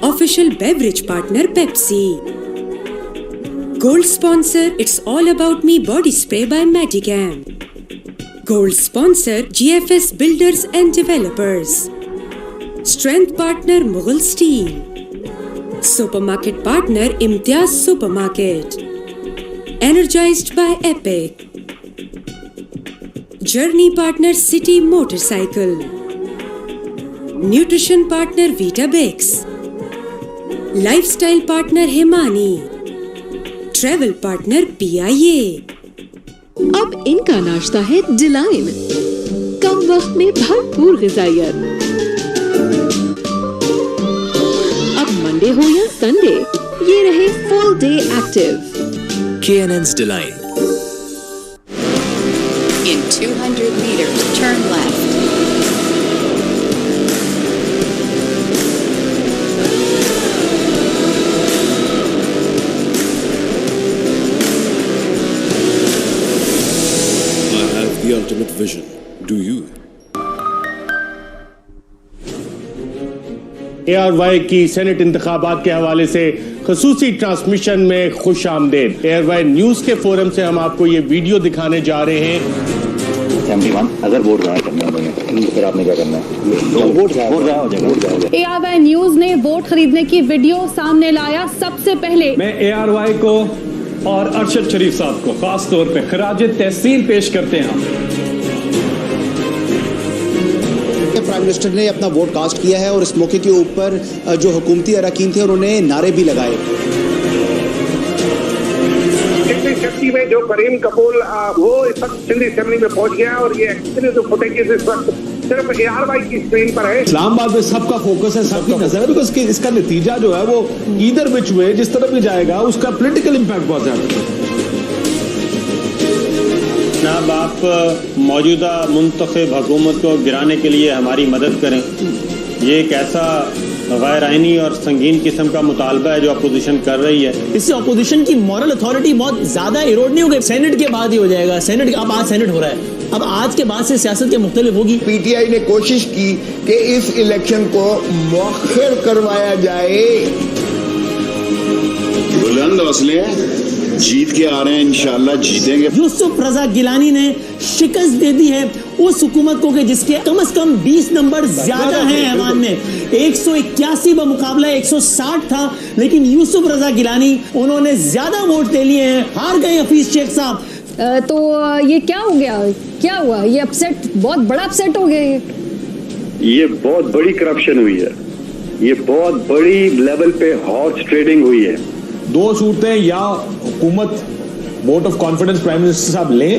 Official beverage partner Pepsi. Gold sponsor It's All About Me body spray by Medicam. Gold sponsor GFS Builders and Developers. Strength partner Mughal Steel. Supermarket partner Imtiaz Supermarket. Energized by Epic. Journey partner City Motorcycle. Nutrition partner Vitabix. Lifestyle partner Himani. Travel partner PIA. अब इनका नाश्ता है डिलाइन, कम वक्त में भरपूर ग़िज़ाइयत। अब Monday हो या संडे, ये रहे full day active. K&N's Delight. In 200 meters, turn left. I have the ultimate vision. Do you? ARY की सेनेट इंतखाबात के हवाले से खसूसी ट्रांसमिशन में खुश आमदेद। ARY न्यूज के फोरम से हम आपको ये वीडियो दिखाने जा रहे हैं। 71 अगर वोट जाया करना है फिर आपने क्या करना है? वोट जाया हो जाएगा। ARY न्यूज ने वोट खरीदने की वीडियो सामने लाया। सबसे पहले मैं ARY को और अरशद शरीफ साहब को खास तौर पे खराज तहसीन पेश करते हैं। प्राइम मिनिस्टर ने अपना वोट कास्ट किया है और इस मौके के ऊपर जो हुकूमती अरकान थे उन्होंने नारे भी लगाए। सिंधी शक्ति में जो करीम कपूर वो इस वक्त सिंधी असेंबली में पहुंच गया और ये एक्चुअली जो फुटेज इस वक्त सिर्फ ARY की स्क्रीन पर है। इस्लामाबाद में सबका फोकस है, सबकी नजर है, बिकॉज इसका नतीजा जो है वो इधर विच वे जिस तरफ भी जाएगा उसका पॉलिटिकल इम्पैक्ट बहुत ज्यादा है। जनाब, आप मौजूदा मुंतखब हुकूमत को गिराने के लिए हमारी मदद करें। ये एक ऐसा गैर आइनी और संगीन किस्म का मुतालबा है जो अपोजिशन कर रही है। इससे अपोजिशन की मॉरल अथॉरिटी बहुत ज्यादा इरोड नहीं हो गई। सेनेट के बाद ही हो जाएगा। सेनेट अब आज सेनेट हो रहा है, अब आज के बाद से सियासत के मुख्तलिफ होगी। PTI ने कोशिश की कि इस इलेक्शन को मौखिर करवाया जाए। बुलंद हौसले जीत के आ रहे हैं, इंशाल्लाह जीतेंगे। यूसुफ रजा गिलानी ने शिकस्त दे दी है उस हुकूमत को कि जिसके कम से कम 20 नंबर ज्यादा हैं ऐवान में। 181 बमुकाबला 160 था, लेकिन यूसुफ रजा गिलानी उन्होंने ज्यादा वोट ले लिए हैं, हार गए हफीज शेख साहब। तो ये क्या हो गया, क्या हुआ? ये अपसेट, बहुत बड़ा अपसेट हो गया। ये बहुत बड़ी करप्शन हुई है, ये बहुत बड़ी लेवल पे हॉर्स ट्रेडिंग हुई है। दो सूरतें, या हुकूमत vote of confidence prime minister साहब लें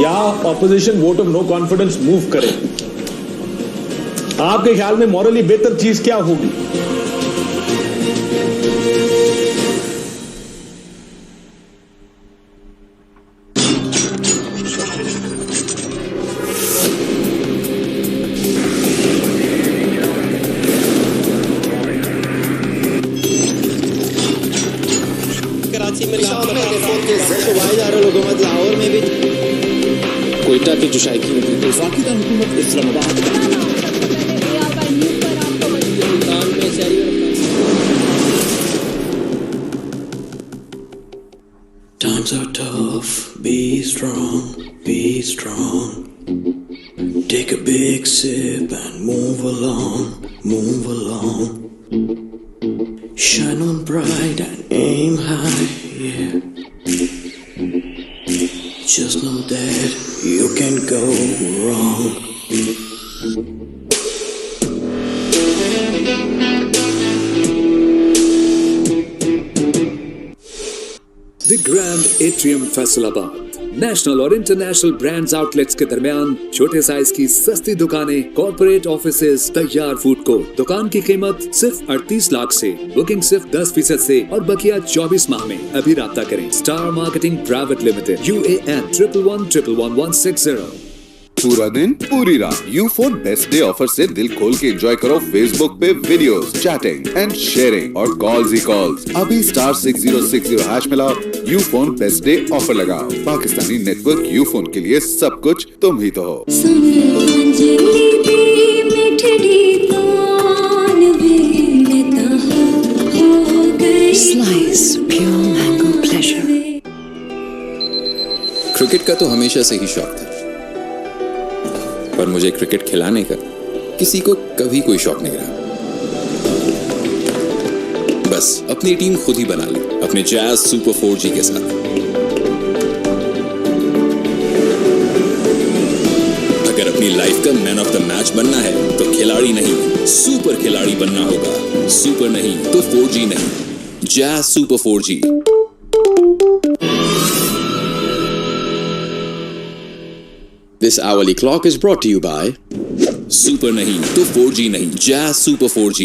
या opposition vote of no confidence move करे। आपके ख्याल में मॉरली बेहतर चीज क्या होगी? लाहौर में भी कोयटा की जो शायकी वाकिदा हुकूमत Islamabad Times are tough, be strong. Take a big sip and move along. Shine on bright and aim high, yeah. Just know that you can go wrong. The Grand Atrium Faisalabad national और इंटरनेशनल ब्रांड्स आउटलेट्स के दरमियान छोटे size की सस्ती दुकानें, corporate offices, तैयार food court. दुकान की कीमत सिर्फ 38 लाख से, बुकिंग सिर्फ 10% से और बकिया 24 माह में। अभी राब्ता करें। Star marketing private limited, UAN 11111160। पूरा दिन पूरी रात यूफोन बेस्ट डे ऑफर से दिल खोल के एंजॉय करो फेसबुक पे वीडियोस, चैटिंग एंड शेयरिंग और कॉल्स ही कॉल्स। अभी *6060 मिलाओ, यूफोन बेस्ट डे ऑफर लगाओ। पाकिस्तानी नेटवर्क यूफोन के लिए सब कुछ तुम ही तो हो। सुन is pure mango pleasure. Cricket का तो हमेशा से ही शौक था, पर मुझे क्रिकेट खिलाने का किसी को कभी कोई शौक नहीं रहा। बस अपनी टीम खुद ही बना ली अपने जैज़ सुपर 4G के साथ। अगर अपनी लाइफ का मैन ऑफ द मैच बनना है तो खिलाड़ी नहीं सुपर खिलाड़ी बनना होगा। सुपर नहीं तो 4G नहीं, jazz super 4G। This hourly clock is brought to you by super नहीं तो 4G नहीं, jazz super 4G।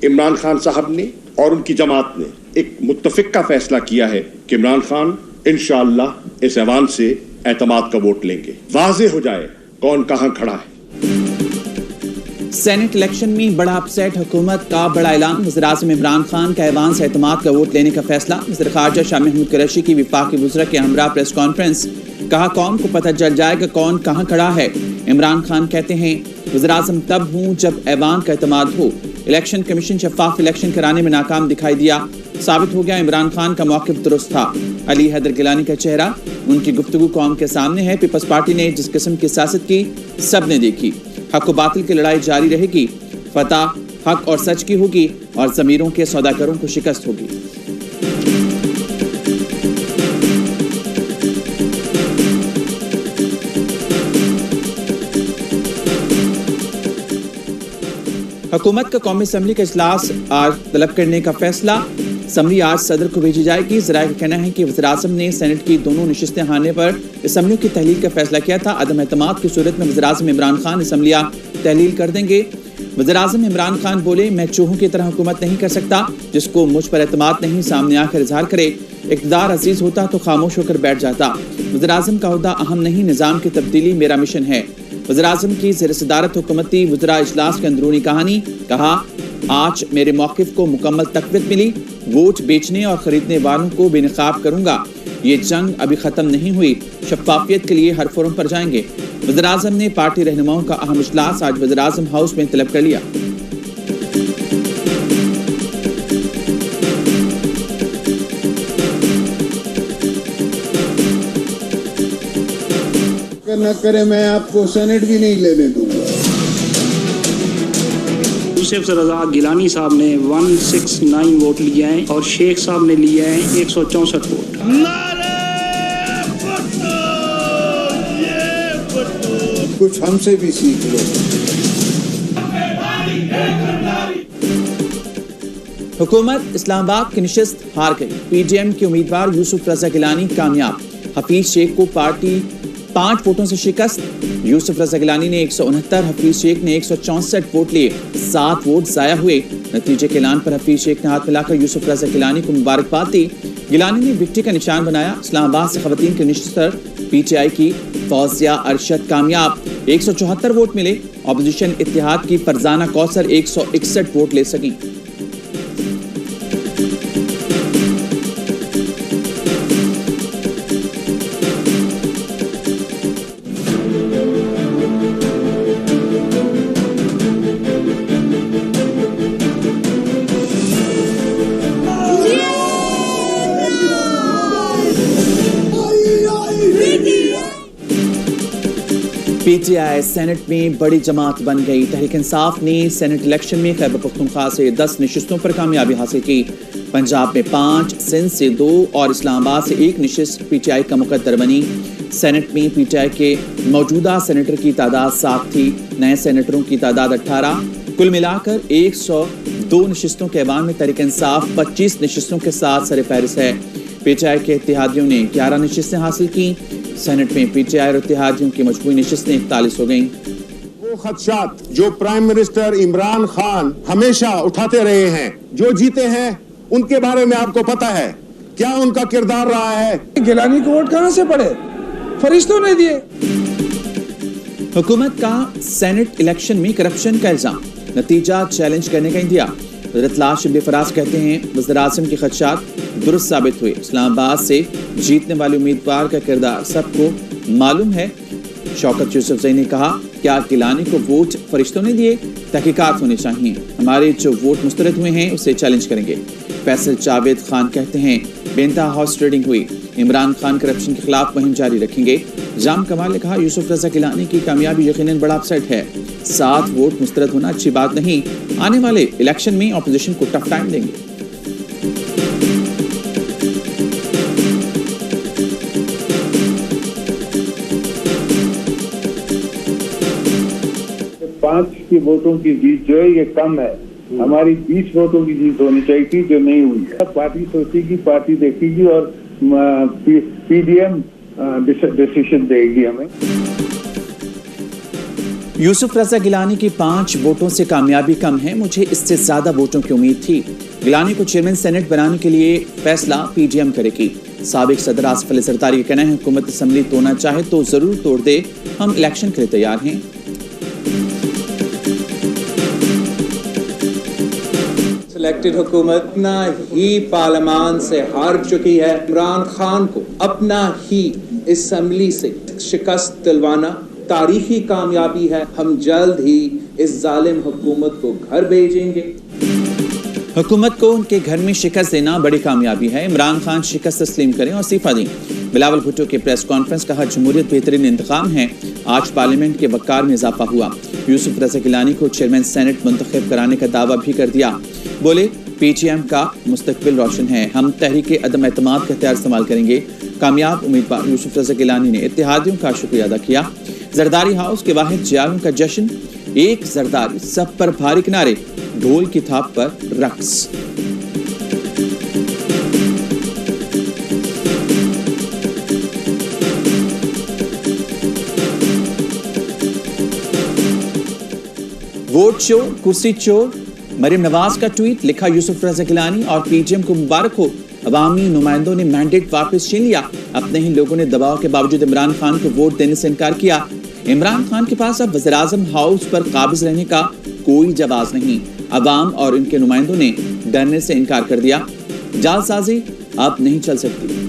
Imran Khan साहब ने और उनकी जमात ने एक मुत्तफिक का फैसला किया है कि इमरान खान इंशाअल्लाह इस ऐवान से एतमाद का वोट लेंगे। वाज़ेह हो जाए कौन कहां खड़ा है। सेनेट इलेक्शन में बड़ा अपसेट, हुकूमत का बड़ा ऐलान। वज़ीर-ए-आज़म इमरान खान का ऐवान से एतमाद का वोट लेने का फैसला। वज़ीर ख़ारजा शाह महमूद कुरैशी की वफाकी वज़रा के हमरा प्रेस कॉन्फ्रेंस। कहा कौम को पता चल जाएगा कौन कहां खड़ा है। इमरान खान कहते हैं वज़ीर-ए-आज़म तब हूं जब ऐवान का एतमाद हो। इलेक्शन कमीशन शफाफ इलेक्शन कराने में नाकाम दिखाई दिया, साबित हो गया इमरान खान का मौक़िफ़ दुरुस्त था। अली हैदर गिलानी का चेहरा, उनकी गुफ्तगू कौम के सामने है। पीपल्स पार्टी ने जिस किस्म की सियासत की सब ने देखी। हक व बातिल की लड़ाई जारी रहेगी, फतह हक और सच की होगी और ज़मीरों के सौदागरों को शिकस्त होगी। हुकूमत का कौमी असम्बली का इजलास आज तलब करने का फैसला। असम्बली आज सदर को भेजी जाएगी। ज़राए का कहना है कि वज़ीर-ए-आज़म ने सेनेट की दोनों नशिस्तें हारने पर असम्बलियों की तहलील का फैसला किया था। अदम एतमाद की सूरत में वज़ीर-ए-आज़म इमरान खान असम्बलियाँ तहलील कर देंगे। वज़ीर-ए-आज़म इमरान खान बोले, मैं चूहों की तरह हुकूमत नहीं कर सकता। जिसको मुझ पर एतमाद नहीं सामने आकर इजहार करे। इक़्तिदार अजीज होता तो खामोश होकर बैठ जाता। वज़ीर-ए-आज़म का ओहदा अहम नहीं, निज़ाम की तब्दीली मेरा मिशन है। वज़ीर-ए-आज़म की ज़ेर सदारत हुकूमती वज़रा इजलास की अंदरूनी कहानी। कहा आज मेरे मौक़िफ़ को मुकम्मल तक़वीत मिली। वोट बेचने और ख़रीदने वालों को बेनकाब करूँगा। ये जंग अभी ख़त्म नहीं हुई। शफ़ाफ़ियत के लिए हर फोरम पर जाएंगे। वज़ीर-ए-आज़म ने पार्टी रहनुमाओं का अहम इजलास आज वज़ीर-ए-आज़म हाउस में तलब कर लिया। न करे मैं आपको सेनेट भी नहीं लेने दूंगा। यूसुफ रज़ा गिलानी साहब ने 169 वोट लिए हैं और शेख साहब ने लिए हैं 164 वोट। कुछ हमसे भी सीख लो। हुकूमत इस्लामाबाद की निशिस्त हार गई। PDM के उम्मीदवार यूसुफ रज़ा गिलानी कामयाब। हफीज शेख को पार्टी 5 वोटों से शिकस्त। यूसुफ रज़ा गिलानी ने 169, हफीज शेख ने 164 वोट लिए। 7 वोट जाया हुए। नतीजे के ऐलान पर हफीज शेख ने हाथ मिलाकर यूसुफ रज़ा गिलानी को मुबारकबाद दी। गिलानी ने विक्ट्री का निशान बनाया। इस्लामाबाद से खवातीन की निश्चित PTI की फौजिया अरशद कामयाब। 174 वोट मिले। अपोजिशन इत्तेहाद की फरजाना कौसर 161 वोट ले सकी। PTI सेनेट में बड़ी जमात बन गई। तहरीक इंसाफ ने सेनेट इलेक्शन में खैबर पख्तूनख्वा से 10 नशिस्तों पर कामयाबी हासिल की। पंजाब में 5, सिंध से 2 और इस्लामाबाद से 1 नशिस्त PTI का मुकद्दर बनी। सेनेट में PTI के मौजूदा सेनेटर की तादाद 7 थी। नए सेनेटरों की तादाद 18। कुल मिलाकर 102 नशिस्तों के ऐवान में तहरीक इंसाफ 25 नशिस्तों के साथ सरफहरिस्त है। PTI के इत्तेहादियों ने 11 नशिस्तें हासिल की। सेनेट में PTI और इत्तेहादियों की मजमूई नशिस्तें 41 हो गईं। वो खदशात जो प्राइम मिनिस्टर इमरान खान हमेशा उठाते रहे हैं, जो जीते हैं उनके बारे में आपको पता है क्या उनका किरदार रहा है। गिलानी को वोट कहां से पड़े, फरिश्तों ने दिए। हुकूमत का सेनेट इलेक्शन में करप्शन का इल्जाम, नतीजा चैलेंज करने का इंदिया। इतला शिबली फराज कहते हैं वज़ीर-ए-आज़म के खदशात दुरुस्त साबित हुए। इस्लामाबाद से जीतने वाले उम्मीदवार का किरदार सबको मालूम है। शौकत यूसुफजई ने कहा, क्या गिलानी को वोट फरिश्तों ने दिए? तहकीकात होनी चाहिए। हमारे जो वोट मुस्तरद हुए हैं उसे चैलेंज करेंगे। फैसल जावेद खान कहते हैं बेनता हाउस ट्रेडिंग हुई, इमरान खान करप्शन के खिलाफ मुहिम जारी रखेंगे। जाम कमाल ने कहा, यूसुफ रजा गिलानी की कामयाबी यकीनन बड़ा अपसेट है। 7 वोट मुस्तरद होना अच्छी बात नहीं, आने वाले इलेक्शन में ऑपोजिशन को टफ टाइम देंगे। पांच की वोटों की जीत जो है ये कम है। हमारी 20 वोटों की जीत होनी चाहिए थी, जो नहीं हुई है। पार्टी सोचेगी, पार्टी देखेगी और पीडीएम डिसीजन देगी हमें। यूसुफ रजा गिलानी की 5 वोटों से कामयाबी कम है, मुझे इससे ज्यादा वोटों की उम्मीद थी। गिलानी को चेयरमैन सेनेट बनाने के लिए फैसला पीडीएम करेगी। साबिक सदर आसिफ अली जरदारी का कहना है, हुकूमत असम्बली तोड़ना चाहे तो जरूर तोड़ दे, हम इलेक्शन के लिए तैयार हैं। इलेक्टेड हुकूमत अपना ही पार्लियामान से हार चुकी है। इमरान खान को अपना ही असम्बली से शिकस्त दिलवाना तारीखी कामयाबी है। हम जल्द ही इस जालिम हुकूमत को घर भेजेंगे। हुकूमत को उनके घर में शिकस्त देना बड़ी कामयाबी है। इमरान खान शिकस्त तस्लीम करें और इस्तीफा दें। बिलावल भुट्टो के प्रेस कॉन्फ्रेंस, कहा जमहूरियत बेहतरीन इंतकाम है। आज पार्लियामेंट के वक़ार में इजाफा हुआ। यूसुफ रजा गिलानी को चेयरमैन सेनेट मुंतखब कराने का दावा भी कर दिया। बोले पीटीएम का मुस्तकबिल रोशन है, हम तहरीक अदम एतमाद का हथियार इस्तेमाल करेंगे। कामयाब उम्मीदवार यूसुफ रजा गिलानी ने इत्तेहादियों का शुक्रिया अदा किया। जरदारी हाउस के वाहिद जियारों का जश्न, एक जरदारी सब पर भारी किनारे, ढोल की थाप पर रक्स। वोट चोर, कुर्सी चोर, मरियम नवाज का ट्वीट, लिखा यूसुफ रजा गिलानी और पीटीएम को मुबारक हो। अवामी नुमाइंदों ने मैंडेट वापस छीन लिया। अपने ही लोगों ने दबाव के बावजूद इमरान खान को वोट देने से इनकार किया। इमरान खान के पास अब वज़ीर-ए-आज़म हाउस पर काबिज रहने का कोई जवाब नहीं। अवाम और उनके नुमाइंदों ने डरने से इनकार कर दिया। जालसाजी अब नहीं चल सकती।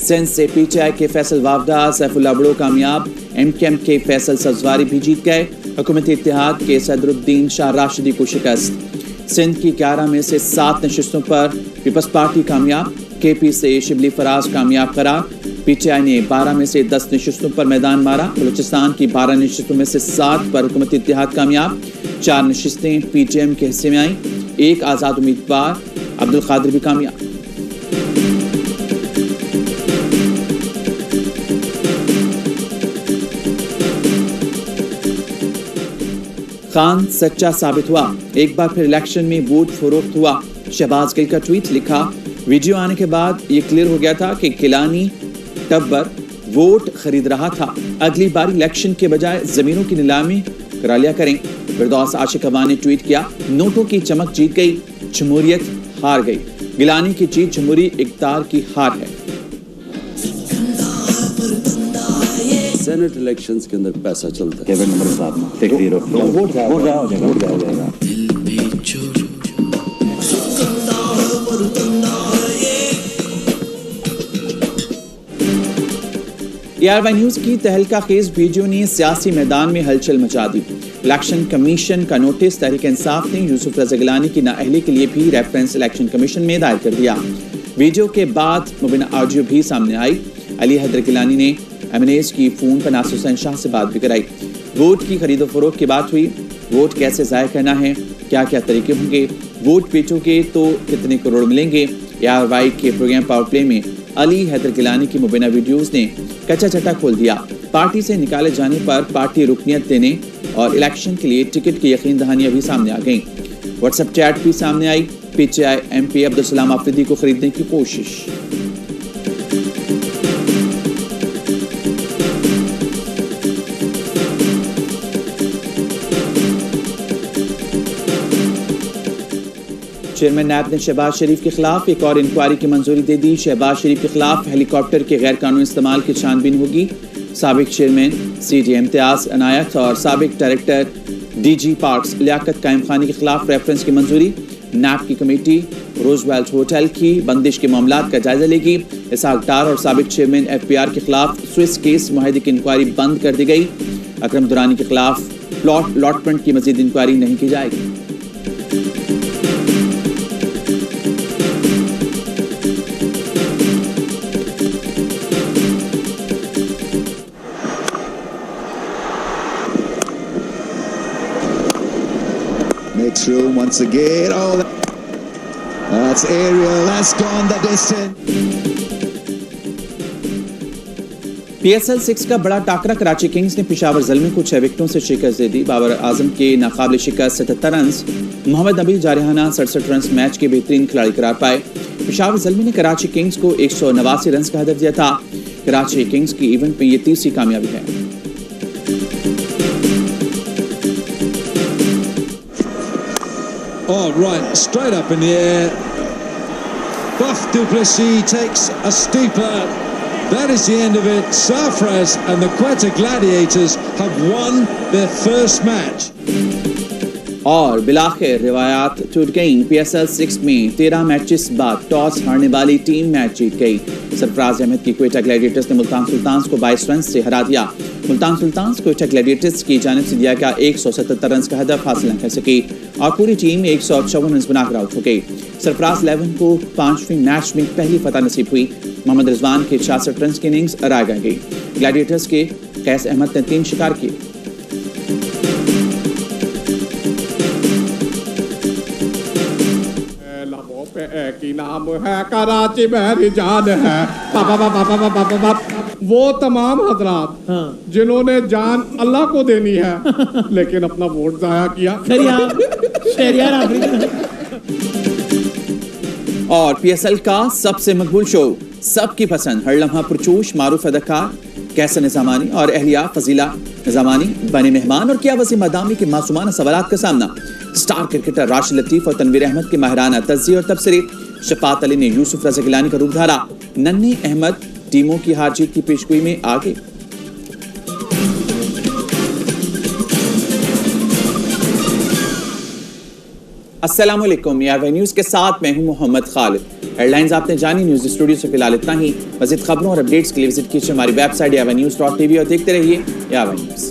सिंध से पीटीआई के फैसल वावडा, सैफुल्लाह बड़ो कामयाब। एमकेएम के फैसल सब्जवारी भी जीत गए। हुकूमती इत्तेहाद के सदरुद्दीन शाह राशिदी को शिकस्त। सिंध की 11 में से 7 नशिस्तों पर पीपल्स पार्टी कामयाब। केपी से शिबली फराज कामयाब करार। पीटीआई ने 12 में से 10 नशिस्तों पर मैदान मारा। बलूचिस्तान की 12 नशिस्तों में से 7 पर हुकूमती इत्तेहाद कामयाब। 4 नशिस्तें पीटीएम के हिस्से में आई। एक आज़ाद उम्मीदवार अब्दुल कादिर भी कामयाब। खान सच्चा साबित हुआ, एक बार फिर इलेक्शन में वोट फरोख्त हुआ। शहबाज गिल का ट्वीट, लिखा वीडियो आने के बाद ये क्लियर हो गया था कि गिलानी टब्बर वोट खरीद रहा था। अगली बार इलेक्शन के बजाय जमीनों की नीलामी करा लिया करें। फिरदौस आशिक अवान ने ट्वीट किया, नोटों की चमक जीत गई, जमहूरियत हार गई। गिलानी की जीत जमहूरी इक़्तिदार की हार है। सेनेट इलेक्शंस के अंदर पैसा चलता है। कैबिनेट नंबर 7 में टेक 0 वोट जाया हो जाएगा। ARY न्यूज की तहलका खेज वीडियो ने सियासी मैदान में हलचल मचा दी। इलेक्शन कमीशन का नोटिस तहरीक इंसाफ ने यूसुफ रजा गिलानी की नाअहली के लिए भी रेफरेंस इलेक्शन कमीशन में दायर कर दिया। वीडियो के बाद मुबीना ऑडियो भी सामने आई। अली हैदर गिलानी ने एमएनएस की फोन पर नासिर हुसैन शाह से बात भी कराई। वोट की खरीदो फरोख्त की बात हुई। वोट कैसे ज़ाया करना है, क्या क्या तरीके होंगे, वोट बेचोगे तो कितने करोड़ मिलेंगे। ARY के प्रोग्राम पावर प्ले में अली हैदर गिलानी की मुबीना वीडियोस ने कच्चा चट्टा खोल दिया। पार्टी से निकाले जाने पर पार्टी रुकनियत देने और इलेक्शन के लिए टिकट की यकीन दहानियां भी सामने आ गईं। व्हाट्सएप चैट भी सामने आई। पीटीआई MP अब्दुल सलाम आफरीदी को खरीदने की कोशिश। चेयरमैन नैब ने शहबाज शरीफ के खिलाफ एक और इंक्वायरी की मंजूरी दे दी। शहबाज शरीफ के खिलाफ हेलीकॉप्टर के गैर कानूनी इस्तेमाल की छानबीन होगी। साबिक चेयरमैन CDM इम्तियाज अनायत और साबिक डायरेक्टर DG पार्क्स लियाकत कायम खानी के खिलाफ रेफरेंस की मंजूरी। नैब की कमेटी रोजवेल्ट होटल की बंदिश के मामलात का जायजा लेगी। इसहाक डार और साबिक चेयरमैन FPR के खिलाफ स्विस केस मुआहदे की इंक्वायरी बंद कर दी गई। अकरम दुरानी के खिलाफ प्लॉट लॉटमेंट की मजीद इंक्वायरी नहीं की जाएगी। Makes room once again. Oh, that's aerial. That's gone the distance. PSL 6 का बड़ा टाकरा कराची किंग्स ने पेशावर ज़ल्मी को 6 विकेटों से शिकस्त दे दी। बाबर आजम के नाकाबिल शिकस्त 77 रन, मोहम्मद नबी जारिहाना 67 रन मैच के बेहतरीन खिलाड़ी करार पाए। पेशावर ज़ल्मी ने कराची किंग्स को 189 रन का हदफ दिया था। कराची किंग्स की इवेंट में ये तीसरी कामयाबी है। Oh, right, straight up in the air. Buff du Plessis takes a steeper. That is the end of it. Sarfraz and the Quetta Gladiators have won their first match. और बिलाखिर रिवायात टूट गई। PSL 6 में 13 matches बाद toss हारने वाली team match जीत गई। सरफराज अहमद की Quetta Gladiators ने मुल्तान सुल्तान्स को 22 रन से हरा दिया। मुल्तान सुल्तान्स क्वेटा ग्लैडिएटर्स की जानिब से दिया गया 177 रन का हदफ हासिल न कर सकी और पूरी टीम 154 रन बनाकर आउट हो गई। सरफराज 11 को 5वें मैच में पहली फतह नसीब हुई। मोहम्मद रिजवान के 66 रन की इनिंग्स राय गई। ग्लैडिएटर्स के कैस अहमद ने 3 शिकार किए। की नाम है कराची मेरी जान है। वो तमाम हजरात जिन्होंने जान अल्लाह को देनी है लेकिन अपना वोट जाया किया। और PSL का सबसे मकबूल शो, सबकी पसंद, हर लम्हा पुरजोश मारूफ अदाकार कैसन निज़ामानी और अहलिया फजीला निज़ामानी बने मेहमान और क्या वसीम अदामी के मासूमाना सवालात का सामना। स्टार क्रिकेटर राशिद लतीफ और तनवीर अहमद के माहिराना तज्ज़िये और तबसरे। शफात अली ने यूसुफ रज़ा गिलानी का रूप धारा। नन्हे अहमद टीमों की हार जीत की पेशगोई में आगे। अस्सलाम वालेकुम, यार न्यूज़ के साथ मैं हूं मोहम्मद खालिद। हेडलाइंस आपने जानी, न्यूज़ स्टूडियो से फिलहाल इतना ही। मज़ीद खबरों और अपडेट्स के लिए विजिट कीजिए हमारी वेबसाइट yavannews.tv और देखते रहिए यावन न्यूज़।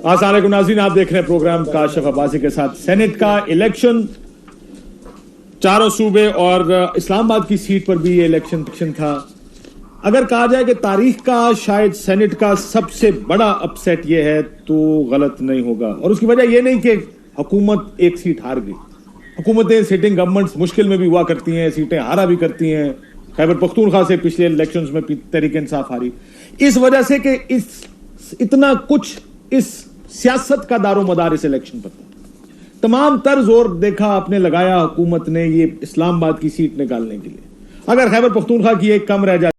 अस्सलाम वालेकुम नाज़रीन, आप देख रहे हैं प्रोग्राम काशिफ अब्बासी के साथ। सेनेट का इलेक्शन, चारों सूबे और इस्लामाबाद की सीट पर भी ये इलेक्शन था। अगर कहा जाए कि तारीख का शायद सेनेट का सबसे बड़ा अपसेट ये है तो गलत नहीं होगा। और उसकी वजह ये नहीं कि हुकूमत एक सीट हार गई। हुकूमतें, सिटिंग गवर्नमेंट्स मुश्किल में भी हुआ करती हैं, सीटें हारा भी करती हैं। खैबर पख्तूनख्वा से पिछले इलेक्शंस में तहरीक इंसाफ हारी, इस वजह से कि इतना कुछ इस सियासत का दारो मदार इस इलेक्शन पर था। तमाम तर जोर देखा आपने लगाया हुकूमत ने ये इस्लामाबाद की सीट निकालने के लिए। अगर खैबर पख्तूनख्वा की एक कम रह जाती